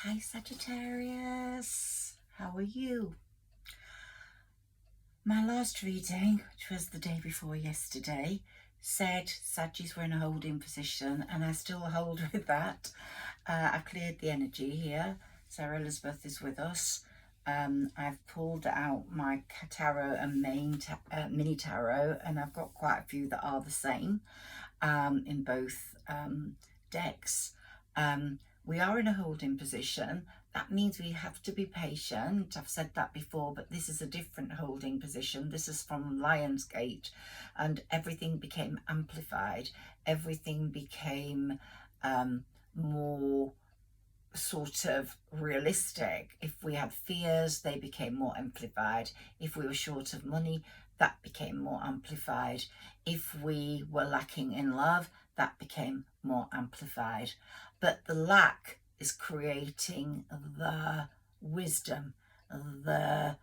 Hi Saggitarius, how are you? My last reading, which was the day before yesterday, said Saggis were in a holding position, and I still hold with that. I cleared the energy here. Sarah Elizabeth is with us. I've pulled out my tarot and mini tarot, and I've got quite a few that are the same in both decks. We are in a holding position. That means we have to be patient. I've said that before, but this is a different holding position. This is from Lionsgate, and everything became amplified. Everything became more sort of realistic. If we had fears, they became more amplified. If we were short of money, that became more amplified. If we were lacking in love, that became more amplified. But the lack is creating the wisdom, the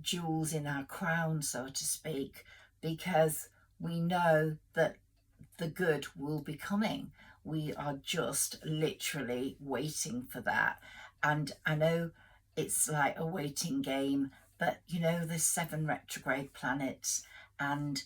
jewels in our crown, so to speak, because we know that the good will be coming. We are just literally waiting for that. And I know it's like a waiting game, but you know, there's 7 retrograde planets, and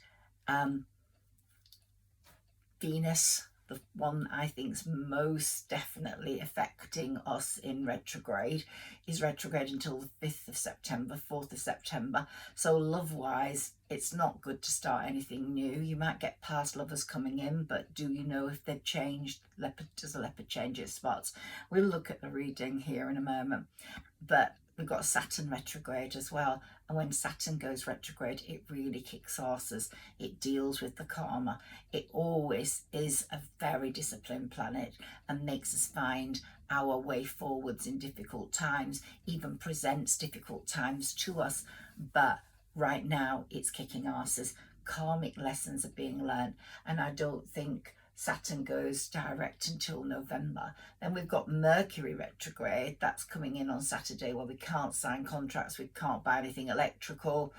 Venus, the one I think is most definitely affecting us in retrograde, is retrograde until the 5th of September, 4th of September. So love-wise, it's not good to start anything new. You might get past lovers coming in, but do you know if they've changed? Does a leopard change its spots? We'll look at the reading here in a moment. But we've got Saturn retrograde as well, and when Saturn goes retrograde, it really kicks asses. It deals with the karma. It always is a very disciplined planet and makes us find our way forwards in difficult times, even presents difficult times to us. But right now it's kicking asses. Karmic lessons are being learned, and I don't think Saturn goes direct until November. Then we've got Mercury retrograde. That's coming in on Saturday, where we can't sign contracts, we can't buy anything electrical.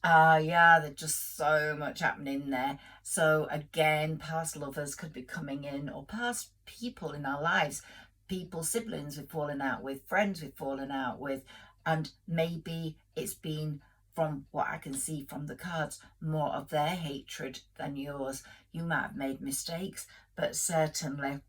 Yeah, there's just so much happening there. So again, past lovers could be coming in, or past people in our lives, people, siblings we've fallen out with, friends we've fallen out with, and maybe it's been, from what I can see from the cards, more of their hatred than yours. You might have made mistakes, but certainly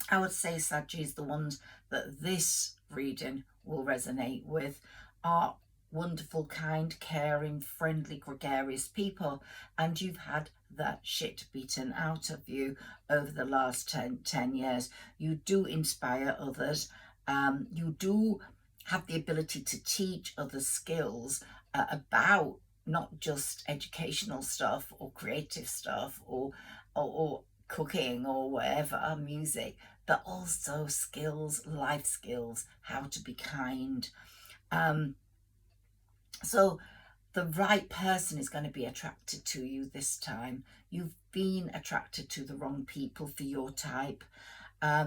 I would say Saggis, the ones that this reading will resonate with, are wonderful, kind, caring, friendly, gregarious people, and you've had that shit beaten out of you over the last 10 years. You do inspire others. You do have the ability to teach others skills about not just educational stuff or creative stuff or cooking or whatever, music, but also skills, life skills, how to be kind. So the right person is going to be attracted to you this time. You've been attracted to the wrong people for your type.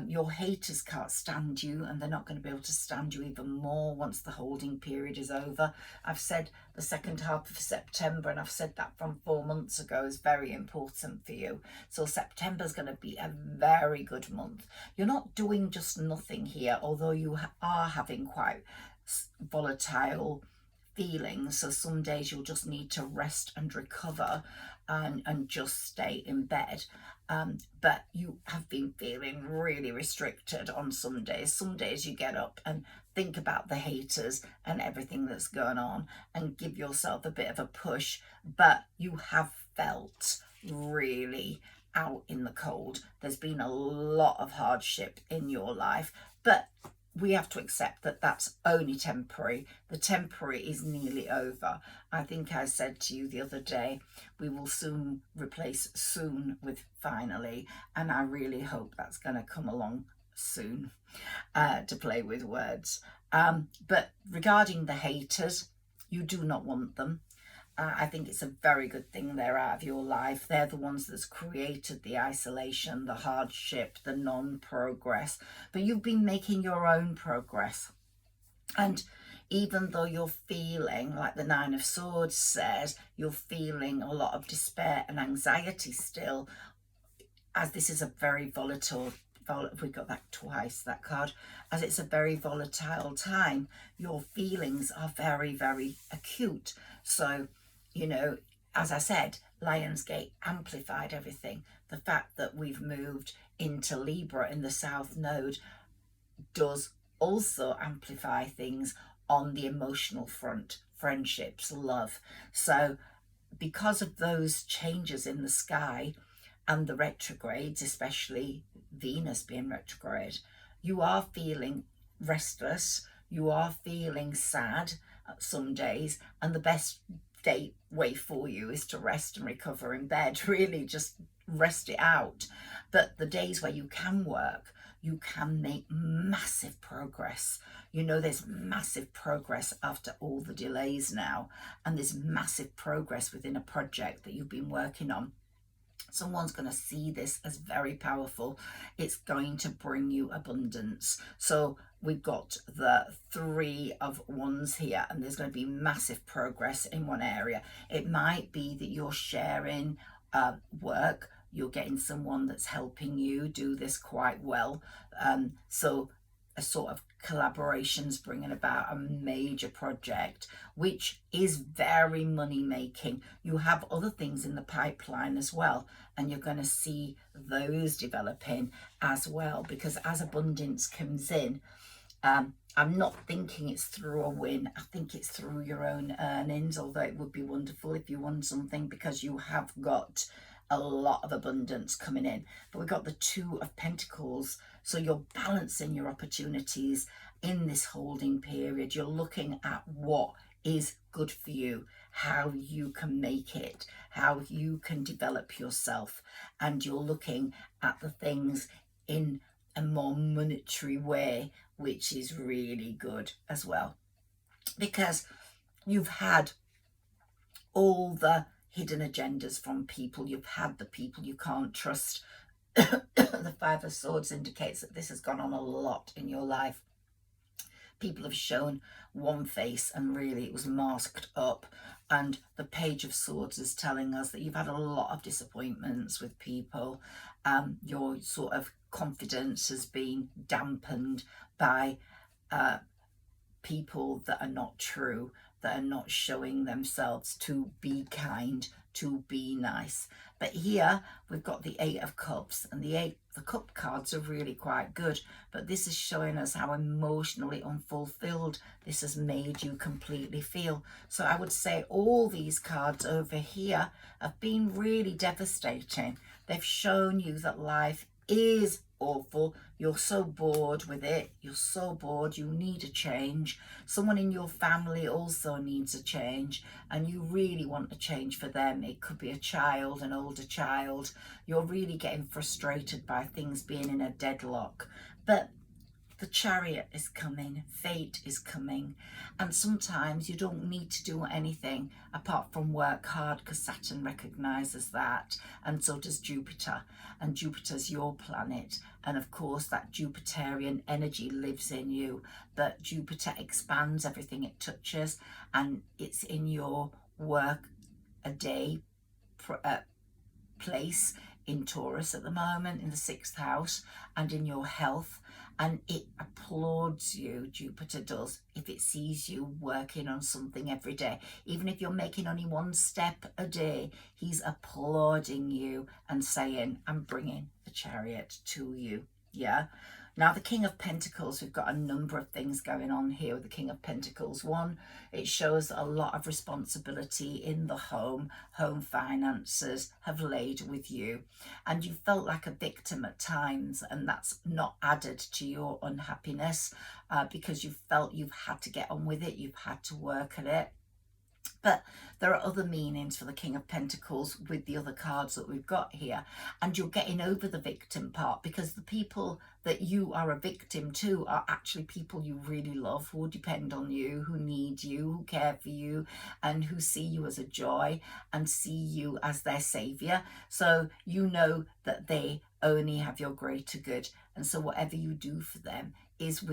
Your haters can't stand you, and they're not going to be able to stand you even more once the holding period is over. I've said the second half of September, and I've said that from 4 months ago, is very important for you. So September's going to be a very good month. You're not doing just nothing here, although you are having quite volatile feelings. So some days you'll just need to rest and recover and just stay in bed. But you have been feeling really restricted on some days. Some days you get up and think about the haters and everything that's going on and give yourself a bit of a push. But you have felt really out in the cold. There's been a lot of hardship in your life, but we have to accept that that's only temporary. The temporary is nearly over. I think I said to you the other day, we will soon replace soon with finally, and I really hope that's going to come along soon, to play with words. But regarding the haters, you do not want them. I think it's a very good thing they're out of your life. They're the ones that's created the isolation, the hardship, the non-progress. But you've been making your own progress. And even though you're feeling, like the 9 of Swords says, you're feeling a lot of despair and anxiety still, as this is a very volatile we got that twice, that card, as it's a very volatile time. Your feelings are very, very acute. So, you know, as I said, Lionsgate amplified everything. The fact that we've moved into Libra in the South Node does also amplify things on the emotional front, friendships, love. So because of those changes in the sky and the retrogrades, especially Venus being retrograde, you are feeling restless, you are feeling sad some days, and the best way for you is to rest and recover in bed. Really just rest it out. But the days where you can work, you can make massive progress. You know, there's massive progress after all the delays now, and there's massive progress within a project that you've been working on. Someone's going to see this as very powerful. It's going to bring you abundance. So we've got the 3 of Wands here, and there's going to be massive progress in one area. It might be that you're sharing work, you're getting someone that's helping you do this quite well. So a sort of collaborations bringing about a major project, which is very money making. You have other things in the pipeline as well, and you're going to see those developing as well, because as abundance comes in, I'm not thinking it's through a win. I think it's through your own earnings, although it would be wonderful if you won something, because you have got a lot of abundance coming in. But we've got the 2 of Pentacles, so you're balancing your opportunities in this holding period. You're looking at what is good for you, how you can make it, how you can develop yourself, and you're looking at the things in a more monetary way, which is really good as well, because you've had all the hidden agendas from people. You've had the people you can't trust. The 5 of Swords indicates that this has gone on a lot in your life. People have shown one face and really it was masked up. And the Page of Swords is telling us that you've had a lot of disappointments with people. Your sort of confidence has been dampened by people that are not true, that are not showing themselves to be kind, to be nice. But here we've got the 8 of Cups, and the Cup cards are really quite good, but this is showing us how emotionally unfulfilled this has made you completely feel. So I would say all these cards over here have been really devastating. They've shown you that life is awful. You're so bored with it. You're so bored. You need a change. Someone in your family also needs a change, and you really want a change for them. It could be a child, an older child. You're really getting frustrated by things being in a deadlock. But the Chariot is coming, fate is coming, and sometimes you don't need to do anything apart from work hard, because Saturn recognizes that, and so does Jupiter, and Jupiter's your planet, and of course that Jupiterian energy lives in you, but Jupiter expands everything it touches, and it's in your work a day place in Taurus at the moment, in the 6th house, and in your health. And it applauds you, Jupiter does, if it sees you working on something every day. Even if you're making only 1 step a day, he's applauding you and saying, I'm bringing the Chariot to you. Yeah. Now, the King of Pentacles, we've got a number of things going on here with the King of Pentacles. One, it shows a lot of responsibility in the home. Home finances have laid with you, and you felt like a victim at times, and that's not added to your unhappiness because you felt you've had to get on with it, you've had to work at it. But there are other meanings for the King of Pentacles with the other cards that we've got here. And you're getting over the victim part, because the people that you are a victim to are actually people you really love, who depend on you, who need you, who care for you, and who see you as a joy and see you as their savior. So you know that they only have your greater good. And so whatever you do for them is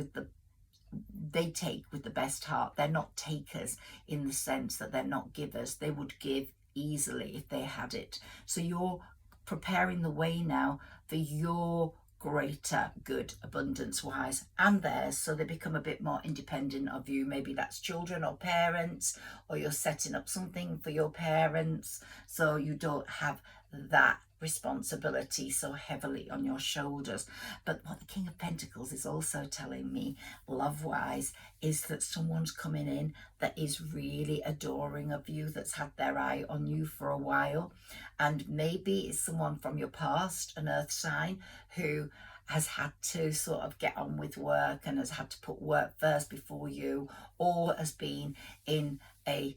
they take with the best heart. They're not takers in the sense that they're not givers. They would give easily if they had it. So you're preparing the way now for your greater good abundance wise and theirs, so they become a bit more independent of you. Maybe that's children or parents, or you're setting up something for your parents, so you don't have that responsibility so heavily on your shoulders. But what the King of Pentacles is also telling me, love wise, is that someone's coming in that is really adoring of you, that's had their eye on you for a while. And maybe it's someone from your past, an earth sign, who has had to sort of get on with work and has had to put work first before you, or has been in a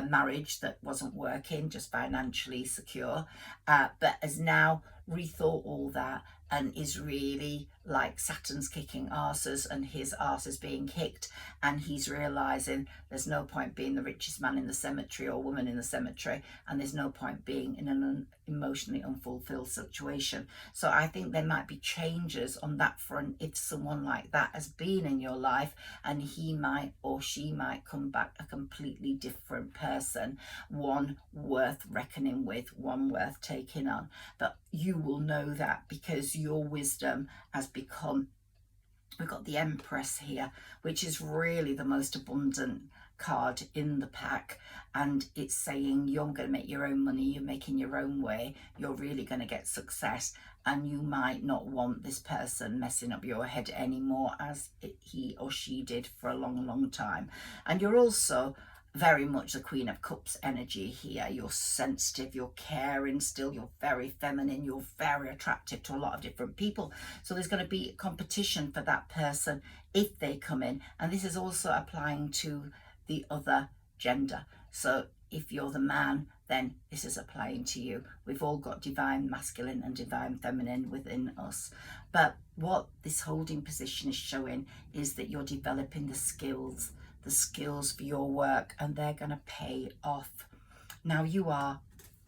marriage that wasn't working, just financially secure, but has now rethought all that and is really like Saturn's kicking arses and his arse is being kicked, and he's realizing there's no point being the richest man in the cemetery or woman in the cemetery, and there's no point being in an emotionally unfulfilled situation. So I think there might be changes on that front if someone like that has been in your life, and he might or she might come back a completely different person, one worth reckoning with, one worth taking on. But you will know that because your wisdom has become, we've got the Empress here, which is really the most abundant card in the pack, and it's saying you're going to make your own money, you're making your own way, you're really going to get success, and you might not want this person messing up your head anymore as he or she did for a long time. And you're also very much the Queen of Cups energy here. You're sensitive, you're caring still, you're very feminine, you're very attractive to a lot of different people. So there's going to be competition for that person if they come in. And this is also applying to the other gender. So if you're the man, then this is applying to you. We've all got divine masculine and divine feminine within us. But what this holding position is showing is that you're developing the skills for your work, and they're going to pay off. Now, you are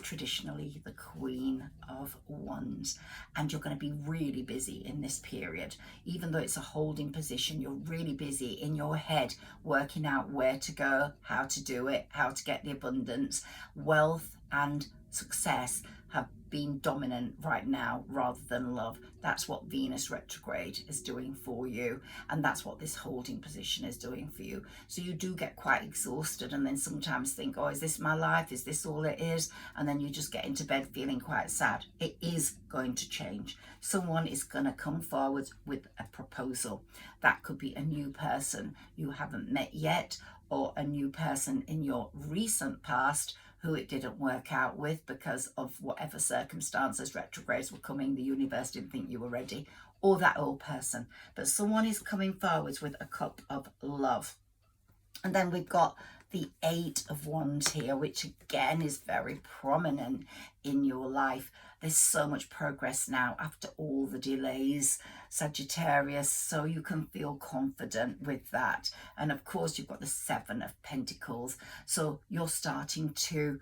traditionally the Queen of Wands, and you're going to be really busy in this period. Even though it's a holding position, you're really busy in your head working out where to go, how to do it, how to get the abundance. Wealth and success have been dominant right now rather than love. That's what Venus retrograde is doing for you, and that's what this holding position is doing for you. So you do get quite exhausted, and then sometimes think, oh, is this my life? Is this all it is? And then you just get into bed feeling quite sad. It is going to change. Someone is going to come forward with a proposal. That could be a new person you haven't met yet, or a new person in your recent past who it didn't work out with because of whatever circumstances, retrogrades were coming, the universe didn't think you were ready, or that old person. But someone is coming forwards with a cup of love. And then we've got the Eight of Wands here, which again is very prominent in your life. There's so much progress now after all the delays, Sagittarius, so you can feel confident with that. And of course, you've got the Seven of Pentacles. So you're starting to,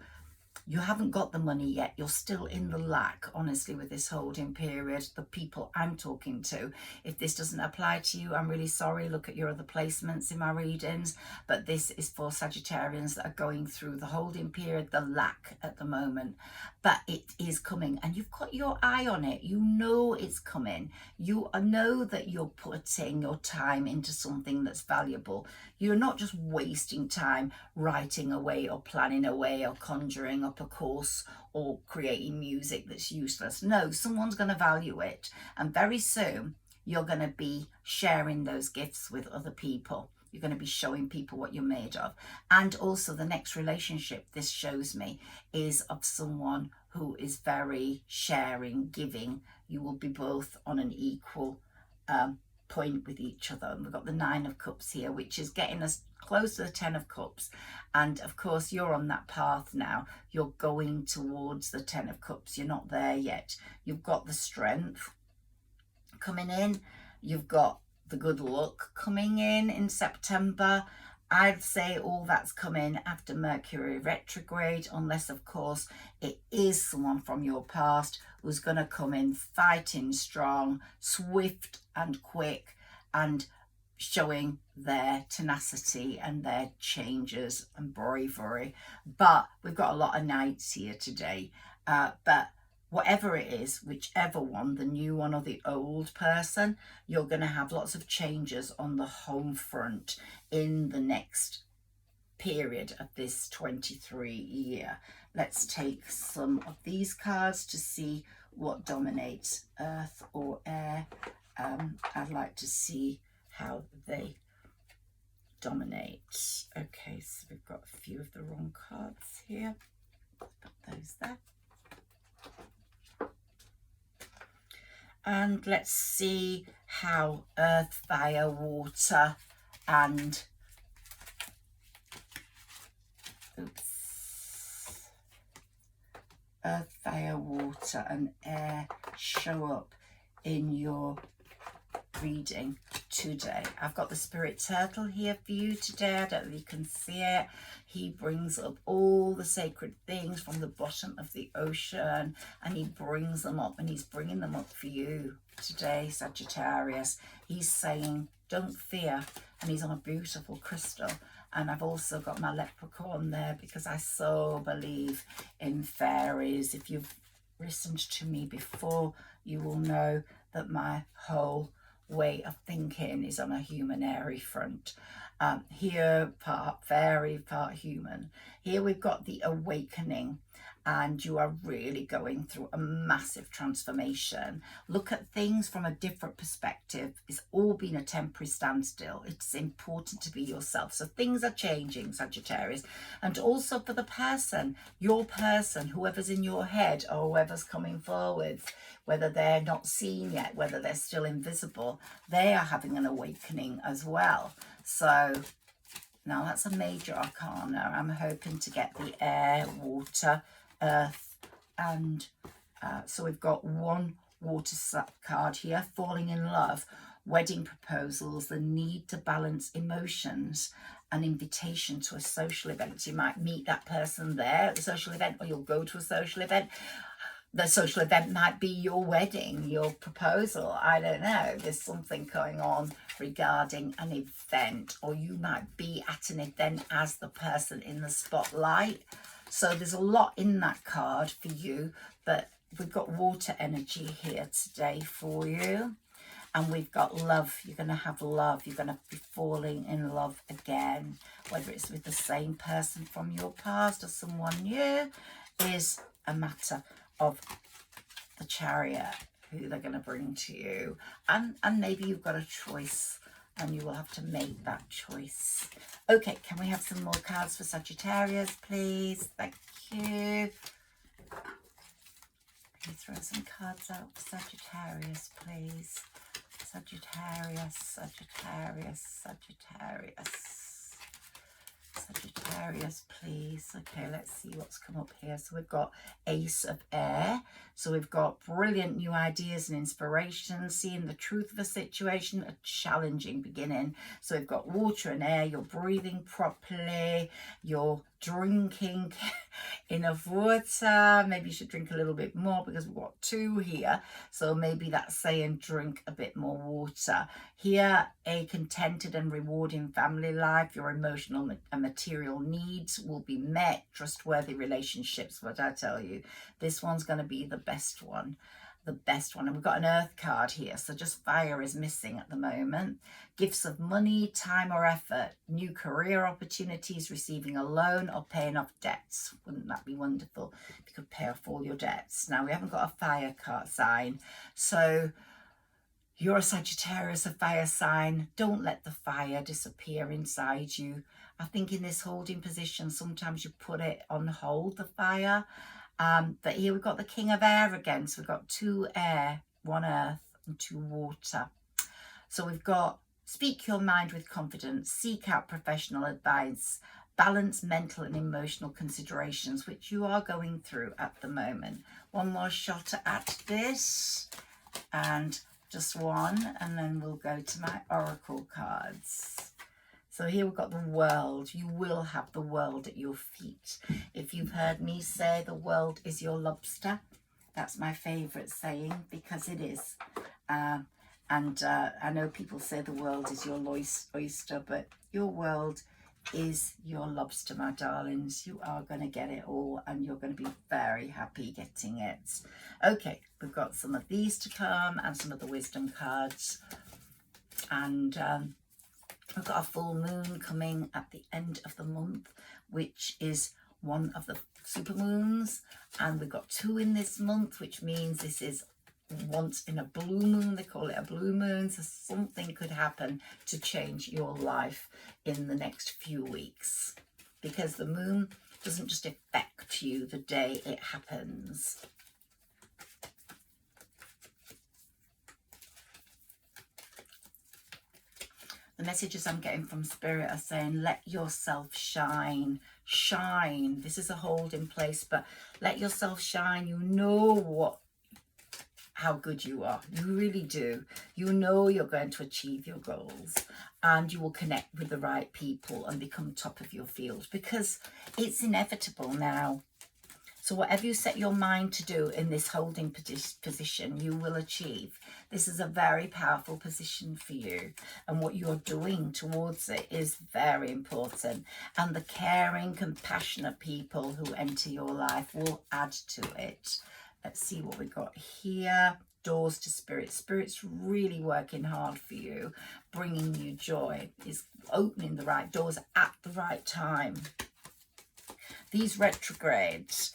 you haven't got the money yet. You're still in the lack, honestly, with this holding period. The people I'm talking to, if this doesn't apply to you, I'm really sorry. Look at your other placements in my readings. But this is for Sagittarians that are going through the holding period, the lack at the moment. But it is coming, and you've got your eye on it. You know it's coming. You know that you're putting your time into something that's valuable. You're not just wasting time writing away or planning away or conjuring up a course or creating music that's useless. No, someone's going to value it. And very soon you're going to be sharing those gifts with other people. You're going to be showing people what you're made of. And also the next relationship this shows me is of someone who is very sharing, giving. You will be both on an equal point with each other. And we've got the Nine of Cups here, which is getting us close to the Ten of Cups. And of course, you're on that path now. You're going towards the Ten of Cups. You're not there yet. You've got the strength coming in. You've got the good luck coming in September. I'd say all that's coming after Mercury retrograde, unless of course it is someone from your past who's going to come in fighting strong, swift and quick, and showing their tenacity and their changes and bravery. But we've got a lot of knights here today. But whatever it is, whichever one, the new one or the old person, you're going to have lots of changes on the home front in the next period of this 23 year. Let's take some of these cards to see what dominates, earth or air. I'd like to see how they dominate. Okay, so we've got a few of the wrong cards here. Put those there. And let's see how earth, fire, water, and earth, fire, water, and air show up in your reading today. I've got the spirit turtle here for you today. I don't know if you can see it. He brings up all the sacred things from the bottom of the ocean, and he brings them up, and he's bringing them up for you today, Sagittarius. He's saying, don't fear, and he's on a beautiful crystal. And I've also got my leprechaun there because I so believe in fairies. If you've listened to me before, you will know that my whole way of thinking is on a human airy front. Here, part fairy, part human. Here we've got the awakening, and you are really going through a massive transformation. Look at things from a different perspective. It's all been a temporary standstill. It's important to be yourself. So things are changing, Sagittarius. And also for the person, your person, whoever's in your head or whoever's coming forward, whether they're not seen yet, whether they're still invisible, they are having an awakening as well. So now that's a major arcana. I'm hoping to get the air, water, earth, and so we've got one water card here, falling in love, wedding proposals, the need to balance emotions, an invitation to a social event. You might meet that person there at the social event, or you'll go to a social event. The social event might be your wedding, your proposal. I don't know. There's something going on regarding an event, or you might be at an event as the person in the spotlight. So there's a lot in that card for you, but we've got water energy here today for you. And we've got love. You're going to have love. You're going to be falling in love again, whether it's with the same person from your past or someone new, is a matter of the Chariot, who they're going to bring to you. And maybe you've got a choice, and you will have to make that choice. Okay, can we have some more cards for Sagittarius, please? Thank you. Can you throw some cards out for Sagittarius, please? Sagittarius, Sagittarius, Sagittarius. Sagittarius, please. Okay, let's see what's come up here. So we've got Ace of Air. So we've got brilliant new ideas and inspiration, seeing the truth of a situation, a challenging beginning. So we've got water and air. You're breathing properly. You're drinking enough water. Maybe you should drink a little bit more because we've got 2 here. So maybe that's saying drink a bit more water. Here, a contented and rewarding family life. Your emotional and material needs will be met. Trustworthy relationships. What I tell you, this one's going to be the best one. The best one. And we've got an earth card here, so just fire is missing at the moment. Gifts of money, time or effort, new career opportunities, receiving a loan or paying off debts. Wouldn't that be wonderful if you could pay off all your debts? Now we haven't got a fire card sign, so you're a Sagittarius, a fire sign. Don't let the fire disappear inside you. I think in this holding position, sometimes you put it on hold, the fire. But here we've got the King of Air again. So we've got 2 air, 1 earth, and 2 water. So we've got speak your mind with confidence, seek out professional advice, balance mental and emotional considerations, which you are going through at the moment. One more shot at this, and just one, and then we'll go to my oracle cards. So here we've got the world. You will have the world at your feet. If you've heard me say the world is your lobster, that's my favourite saying, because it is. I know people say the world is your oyster, but your world is your lobster, my darlings. You are going to get it all, and you're going to be very happy getting it. Okay, we've got some of these to come and some of the wisdom cards. And we've got a full moon coming at the end of the month, which is one of the super moons. And we've got 2 in this month, which means this is once in a blue moon. They call it a blue moon. So something could happen to change your life in the next few weeks, because the moon doesn't just affect you the day it happens. The messages I'm getting from Spirit are saying, let yourself shine. Shine. This is a holding place, but let yourself shine. You know how good you are. You really do. You know you're going to achieve your goals, and you will connect with the right people and become top of your field, because it's inevitable now. So whatever you set your mind to do in this holding position, you will achieve. This is a very powerful position for you, and what you're doing towards it is very important. And the caring, compassionate people who enter your life will add to it. Let's see what we got here. Doors to Spirit. Spirit's really working hard for you, bringing you joy. Is opening the right doors at the right time. These retrogrades,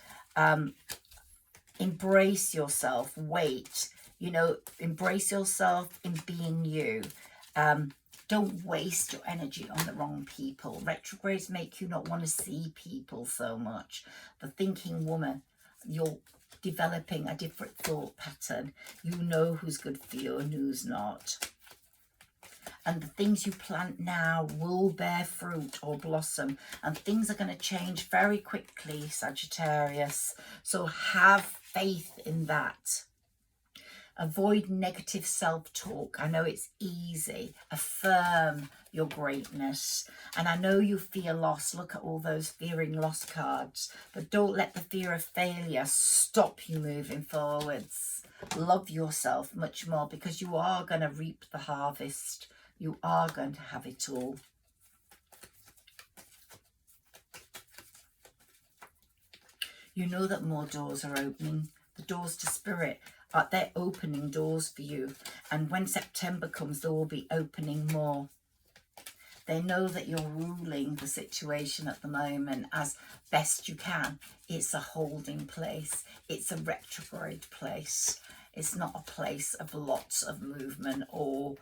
embrace yourself. Wait, you know, embrace yourself in being you. Don't waste your energy on the wrong people. Retrogrades make you not want to see people so much. The thinking woman, you're developing a different thought pattern. You know who's good for you and who's not. And the things you plant now will bear fruit or blossom. And things are going to change very quickly, Sagittarius. So have faith in that. Avoid negative self-talk. I know it's easy. Affirm your greatness. And I know you fear loss. Look at all those fearing loss cards. But don't let the fear of failure stop you moving forwards. Love yourself much more, because you are going to reap the harvest. You are going to have it all. You know that more doors are opening. The doors to Spirit, they're opening doors for you. And when September comes, they will be opening more. They know that you're ruling the situation at the moment as best you can. It's a holding place. It's a retrograde place. It's not a place of lots of movement or...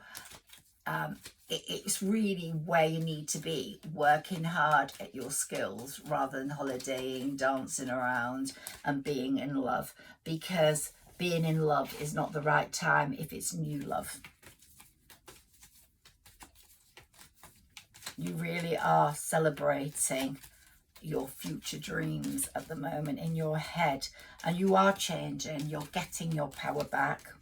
it's really where you need to be, working hard at your skills rather than holidaying, dancing around and being in love, because being in love is not the right time if it's new love. You really are celebrating your future dreams at the moment in your head, and you are changing. You're getting your power back.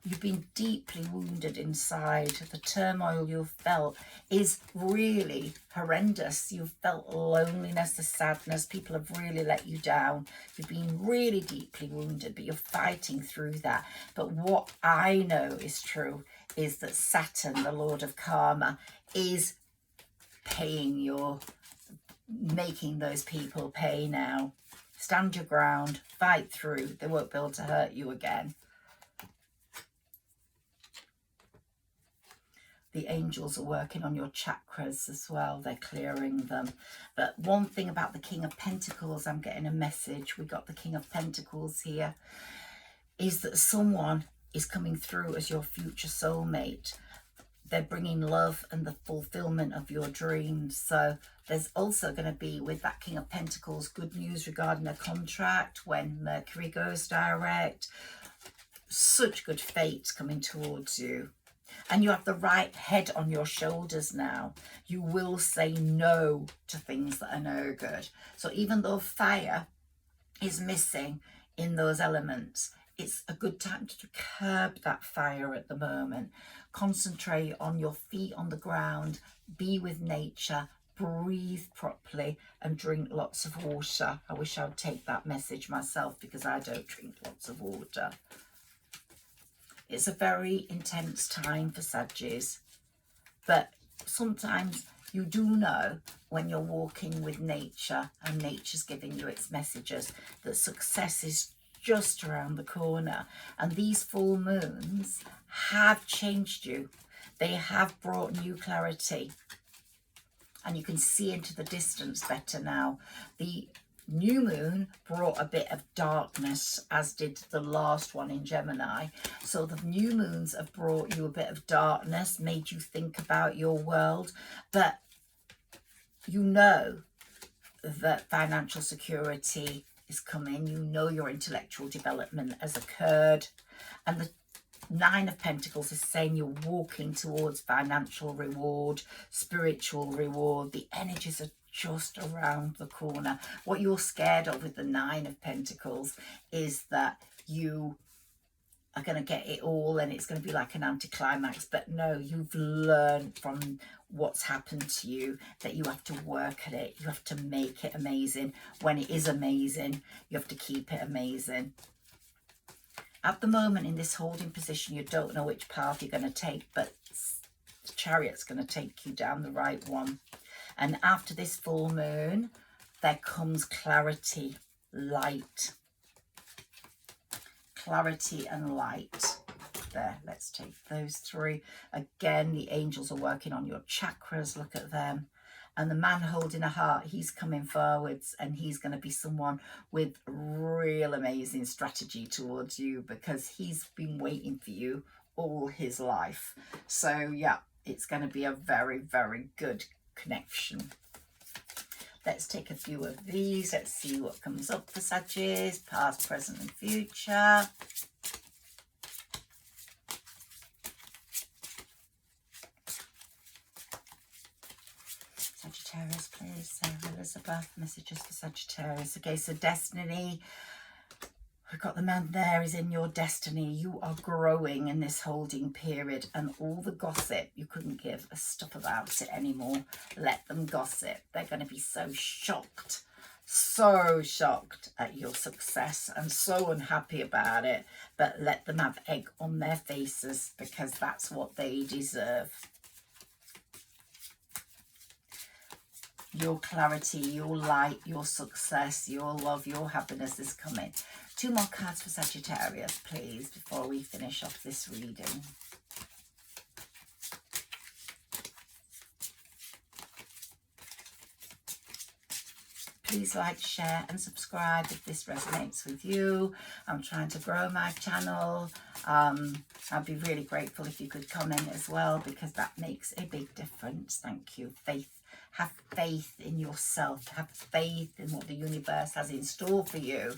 You've been deeply wounded inside. The turmoil you've felt is really horrendous. You've felt loneliness, the sadness. People have really let you down. You've been really deeply wounded, but you're fighting through that. But what I know is true is that Saturn, the Lord of Karma, is making those people pay now. Stand your ground, fight through. They won't be able to hurt you again. The angels are working on your chakras as well. They're clearing them. But one thing about the King of Pentacles, I'm getting a message. We got the King of Pentacles here. Is that someone is coming through as your future soulmate. They're bringing love and the fulfillment of your dreams. So there's also going to be, with that King of Pentacles, good news regarding a contract when Mercury goes direct. Such good fate coming towards you. And you have the right head on your shoulders now. You will say no to things that are no good. So even though fire is missing in those elements, it's a good time to curb that fire at the moment. Concentrate on your feet on the ground. Be with nature. Breathe properly and drink lots of water. I wish I would take that message myself, because I don't drink lots of water. It's a very intense time for Saggies, but sometimes you do know when you're walking with nature and nature's giving you its messages that success is just around the corner. And these full moons have changed you. They have brought new clarity, and you can see into the distance better now. The new moon brought a bit of darkness, as did the last one in Gemini. So the new moons have brought you a bit of darkness, made you think about your world, but you know that financial security is coming. You know your intellectual development has occurred, and the Nine of Pentacles is saying you're walking towards financial reward, spiritual reward. The energies are just around the corner. What you're scared of with the Nine of Pentacles is that you are going to get it all and it's going to be like an anticlimax. But no, you've learned from what's happened to you that you have to work at it. You have to make it amazing. When it is amazing, you have to keep it amazing. At the moment, in this holding position, you don't know which path you're going to take, but the Chariot's going to take you down the right one. And after this full moon, there comes clarity, light. Clarity and light. There, let's take those three. Again, the angels are working on your chakras. Look at them. And the man holding a heart, he's coming forwards, and he's going to be someone with real amazing strategy towards you, because he's been waiting for you all his life. So yeah, it's going to be a very, very good connection. Let's take a few of these. Let's see what comes up for Saggies, past, present and future. Sagittarius, please. Sarah Elizabeth, messages for Sagittarius. Okay, so destiny. We've got the man there is in your destiny. You are growing in this holding period, and all the gossip, you couldn't give a stuff about it anymore. Let them gossip. They're going to be so shocked at your success and so unhappy about it. But let them have egg on their faces, because that's what they deserve. Your clarity, your light, your success, your love, your happiness is coming. Two more cards for Sagittarius, please, before we finish off this reading. Please like, share and subscribe if this resonates with you. I'm trying to grow my channel. I'd be really grateful if you could comment as well, because that makes a big difference. Thank you. Faith. Have faith in yourself. Have faith in what the universe has in store for you.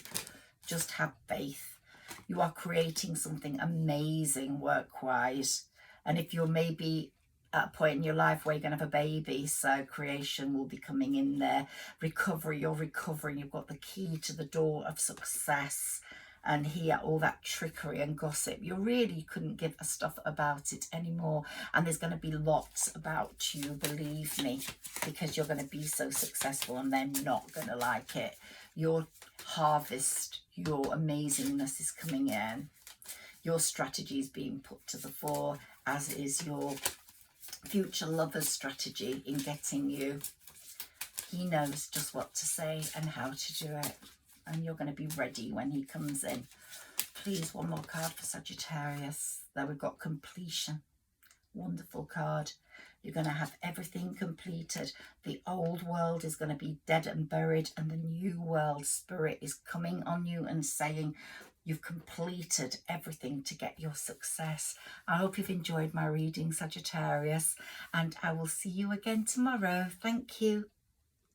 Just have faith. You are creating something amazing work-wise. And if you're maybe at a point in your life where you're going to have a baby, so creation will be coming in there. Recovery, you're recovering. You've got the key to the door of success. And here, all that trickery and gossip, you really couldn't give a stuff about it anymore. And there's going to be lots about you, believe me, because you're going to be so successful and they're not going to like it. Your harvest, your amazingness is coming in. Your strategy is being put to the fore, as is your future lover's strategy in getting you. He knows just what to say and how to do it. And you're going to be ready when he comes in. Please, one more card for Sagittarius. There we've got completion. Wonderful card. You're going to have everything completed. The old world is going to be dead and buried, and the new world spirit is coming on you and saying you've completed everything to get your success. I hope you've enjoyed my reading, Sagittarius, and I will see you again tomorrow. Thank you.